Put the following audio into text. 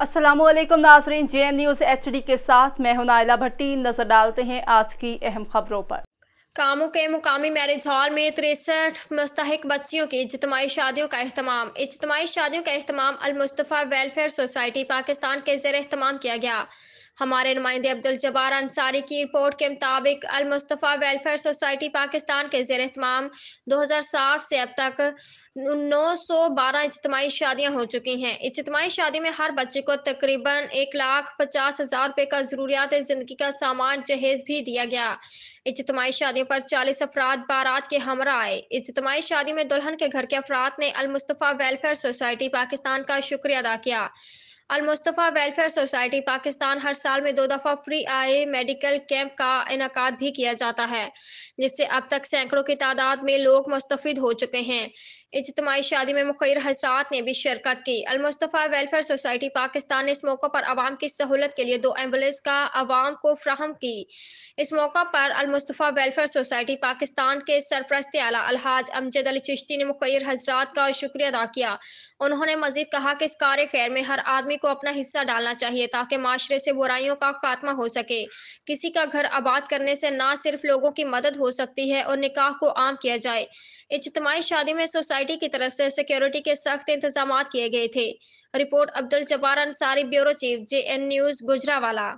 अस्सलाम वालेकुम नाज़रीन, JN न्यूज़ HD के साथ मैं हूं नाइला भट्टी। नजर डालते हैं आज की अहम खबरों पर। कामों के मुकामी मैरिज हॉल में 63 मुस्तहिक बच्चियों की इज्तिमाई शादियों का एहतमाम। इज्तिमाई शादियों का एहतमाम अल मुस्तफ़ा वेलफेयर सोसाइटी पाकिस्तान के ज़ेर एहतमाम किया गया। हमारे नुमाइंदे अब्दुल जब्बार अंसारी की रिपोर्ट के मुताबिक अल मुस्तफ़ा वेलफेयर सोसाइटी पाकिस्तान के ज़ेर एहतमाम 2007 से अब तक 912 इज्तिमाई शादियाँ हो चुकी हैं। इज्तिमाई शादी में हर बच्चे को तकरीबन 1,50,000 रुपये का ज़रूरियात ज़िंदगी का सामान जहेज भी दिया गया। इज्तिमाई शादियों पर 40 अफराद बारात के हमरा आए। इज्तिमाई शादी में दुल्हन के घर के अफराद ने अल मुस्तफ़ा वेलफेयर सोसाइटी पाकिस्तान का शुक्रिया अदा किया। अल मुस्तफ़ा वेलफेयर सोसाइटी पाकिस्तान हर साल में 2 दफ़ा फ्री आई मेडिकल कैंप का इनकाद भी किया जाता है, जिससे अब तक सैकड़ों की तादाद में लोग मुस्तफ़िद हो चुके हैं। इज्तिमाई शादी में मुख़िर हज़रात ने भी शिरकत की। अल मुस्तफ़ा वेलफेयर सोसाइटी पाकिस्तान ने इस मौके पर आवाम की सहूलत के लिए 2 एम्बुलेंस का आवाम को फ्राहम की। इस मौका पर अल मुस्तफ़ा वेलफेयर सोसाइटी पाकिस्तान के सरपरस्त आला अलहाज अमजद अली चिश्ती ने मुख़िर हज़रात का शुक्रिया अदा किया। उन्होंने मज़ीद कहा कि इस कार्य खैर में हर आदमी को अपना हिस्सा डालना चाहिए ताकि माशरे से बुराइयों का खात्मा हो सके। किसी का घर आबाद करने से ना सिर्फ लोगों की मदद हो सकती है और निकाह को आम किया जाए। इज्तिमाई शादी में सोसाइटी की तरफ से सिक्योरिटी के सख्त इंतजाम किए गए थे। Report Abdul Jabbar Ansari, bureau chief, JN news, Gujranwala.